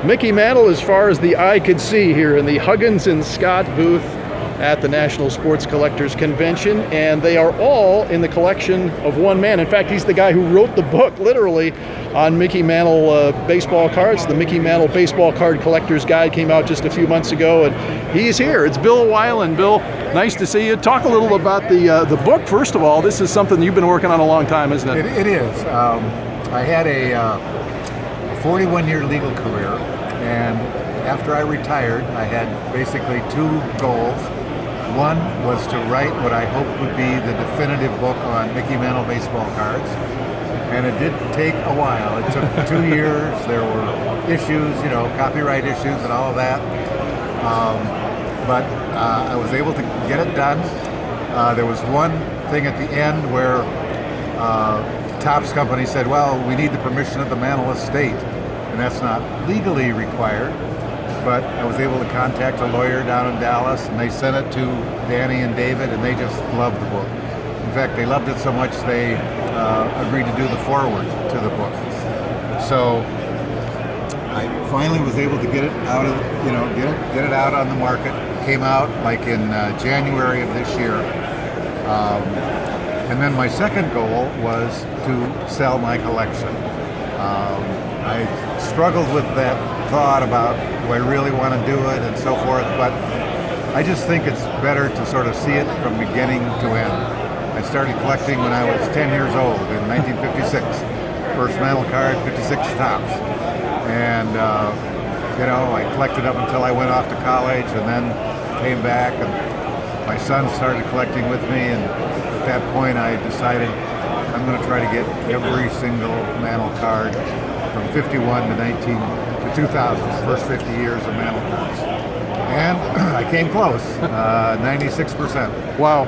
Mickey Mantle as far as the eye could see here in the Huggins and Scott booth at the National Sports Collectors Convention, and they are all in the collection of one man. In fact, he's the guy who wrote the book, literally, on Mickey Mantle baseball cards. The Mickey Mantle Baseball Card Collector's Guide came out just a few months ago, and he's here. It's Bill Weiland. Bill, nice to see you. Talk a little about the book, first of all. This is something you've been working on a long time, isn't it? It is. I had a 41-year legal career, and after I retired, I had basically two goals. One was to write what I hoped would be the definitive book on Mickey Mantle baseball cards, and it did take a while. It took 2 years. There were issues, copyright issues and all of that, but I was able to get it done. There was one thing at the end where Topps company said, well, we need the permission of the Mantle estate, and that's not legally required. But I was able to contact a lawyer down in Dallas, and they sent it to Danny and David, and they just loved the book. In fact, they loved it so much they agreed to do the foreword to the book. So I finally was able to get it out of, get it out on the market. It came out like in January of this year. And then my second goal was to sell my collection. I struggled with that thought about, do I really want to do it and so forth, but I just think it's better to sort of see it from beginning to end. I started collecting when I was 10 years old in 1956. First Mantle card, 56 Topps. And, I collected up until I went off to college and then came back, and my son started collecting with me, and at that point I decided I'm going to try to get every single Mantle card from 51 to 2000, the first 50 years of Mantle cards. And I came close, 96%. Wow.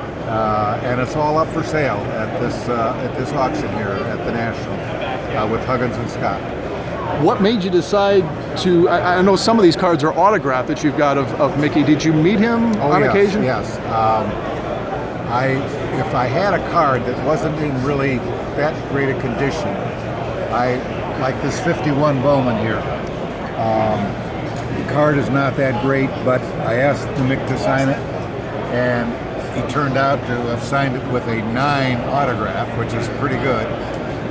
And it's all up for sale at this auction here at the National with Huggins and Scott. What made you decide to, I know some of these cards are autographed that you've got of Mickey. Did you meet him on occasion? Yes. If I had a card that wasn't in really that great a condition, like this 51 Bowman here. The card is not that great, but I asked Mick to sign it, and he turned out to have signed it with a 9 autograph, which is pretty good,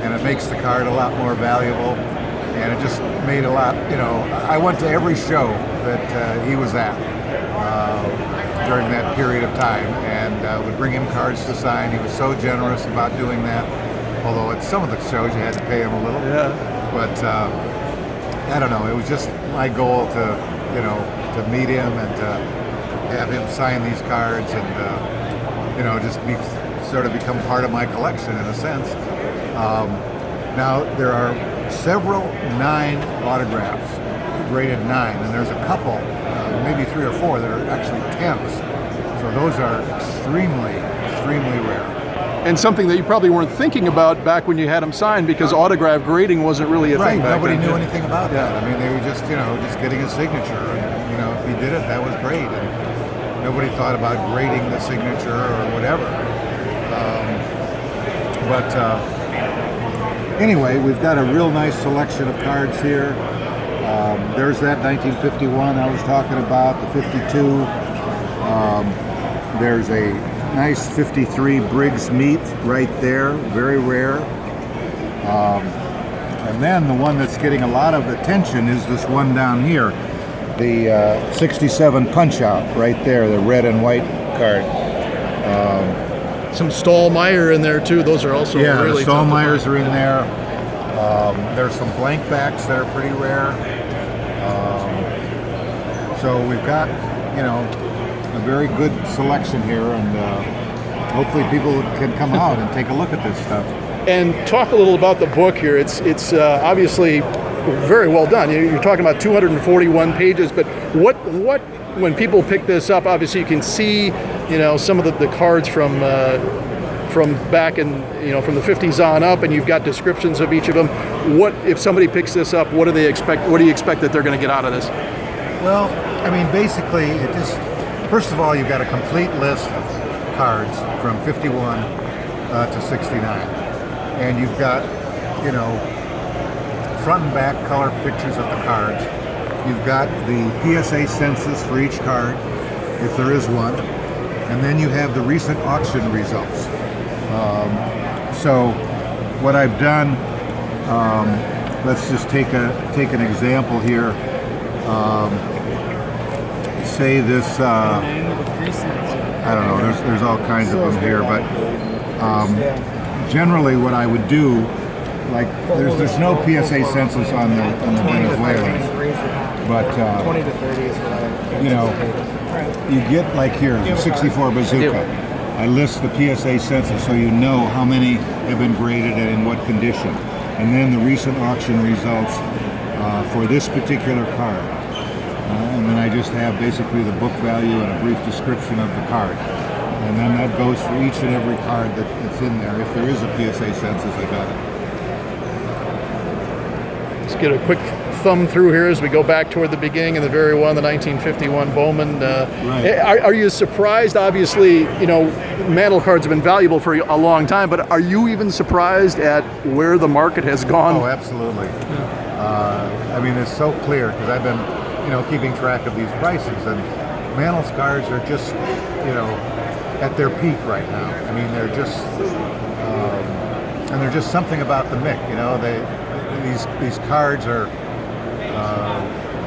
and it makes the card a lot more valuable, and it just made a lot, I went to every show that he was at during that period of time, and would bring him cards to sign. He was so generous about doing that, although at some of the shows you had to pay him a little. Yeah. But I don't know. It was just my goal to meet him and to have him sign these cards, and just become part of my collection in a sense. Now there are several 9 autographs, rated 9, and there's a couple, maybe 3 or 4 that are actually 10s. So those are extremely, extremely rare. And something that you probably weren't thinking about back when you had them signed, because autograph grading wasn't really a thing back Nobody then. knew anything about that. I mean, they were just, just getting a signature, and if he did it, that was great. And nobody thought about grading the signature or whatever. Anyway, we've got a real nice selection of cards here. There's that 1951 I was talking about, the 52. There's a nice 53 Briggs Meat right there, very rare. And then the one that's getting a lot of attention is this one down here, the 67 Punch-Out right there, the red and white card. Some Stallmeyer in there too. Those are also really the Stallmeyers are in there. There's some blank backs that are pretty rare. So we've got, a very good selection here, and hopefully people can come out and take a look at this stuff. And talk a little about the book here. It's obviously very well done. You're talking about 241 pages, but what when people pick this up, obviously you can see, some of the cards from back in, from the 50s on up, and you've got descriptions of each of them. What if somebody picks this up? What do they expect? What do you expect that they're going to get out of this? Well, I mean, basically, it just, first of all, you've got a complete list of cards from 51 to 69, and you've got, front and back color pictures of the cards. you've got the PSA census for each card, if there is one, and then you have the recent auction results. So what I've done, let's just take an example here. Say this, I don't know, there's all kinds of them here, but generally what I would do, like there's no PSA census on the Venezuelans, but 20 to 30 is what I you know, you get like here, the 64 bazooka. I list the PSA census so you know how many have been graded and in what condition. And then the recent auction results for this particular card. And then I just have basically the book value and a brief description of the card. And then that goes for each and every card that's in there. If there is a PSA census, I got it. Let's get a quick thumb through here as we go back toward the beginning of the very one, the 1951 Bowman. Right. Are you surprised? Obviously, you know, Mantle cards have been valuable for a long time, but are you even surprised at where the market has gone? Oh, absolutely. I mean, it's so clear because I've been, you know, keeping track of these prices, and Mantle's cards are just, you know, at their peak right now. I mean, they're just, and they're just something about the Mick. You know, these cards are,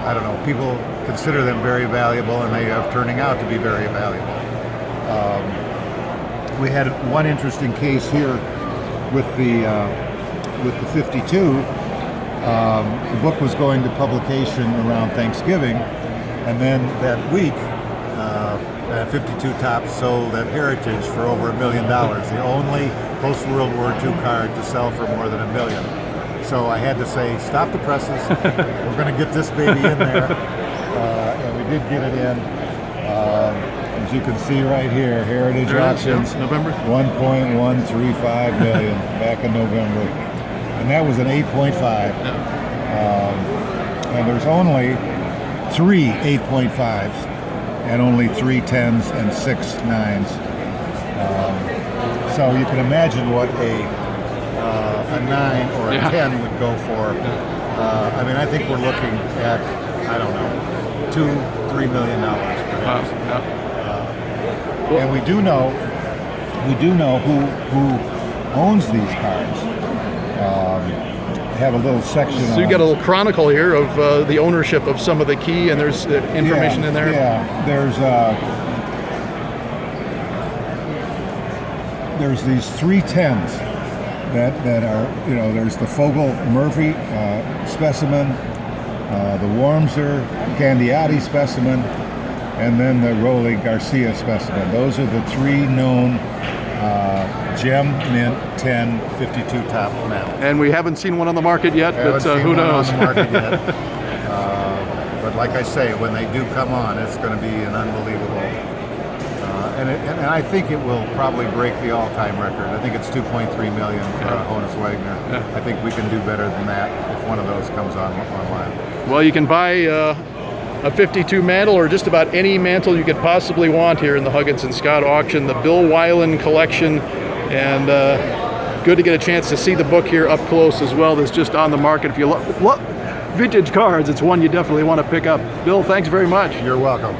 I don't know, people consider them very valuable, and they are turning out to be very valuable. We had one interesting case here with the 52. The book was going to publication around Thanksgiving, and then that week, 52 Tops sold at Heritage for over $1 million, the only post-World War II card to sell for more than $1 million. So I had to say, stop the presses. We're going to get this baby in there, and we did get it in. As you can see right here, Heritage Auctions, November 1.135 million back in November, and that was an 8.5. And there's only 3 8.5s and only 3 10s and 6 9s. So you can imagine what a 9 or a 10 would go for. I mean, I think we're looking at, I don't know, $2-3 million perhaps. And we do know who owns these cards. Have a little section. So you got a little chronicle here of the ownership of some of the key, and there's information in there. Yeah, there's these 3 10s that are, you know, there's the Fogel Murphy specimen, the Wormser Gandiotti specimen, and then the Rolly Garcia specimen. Those are the 3 known Gem Mint 10 52 Top Mantle. And we haven't seen one on the market yet, but who knows? On the market yet. But like I say, when they do come on, it's going to be an unbelievable. And I think it will probably break the all-time record. I think it's 2.3 million for Honus Wagner. Yeah. I think we can do better than that if one of those comes online. Well, you can buy a 52 Mantle or just about any Mantle you could possibly want here in the Huggins and Scott auction, the Bill Weiland collection, and good to get a chance to see the book here up close as well. That's just on the market. If you love vintage cards, it's one you definitely want to pick up. Bill, thanks very much. You're welcome.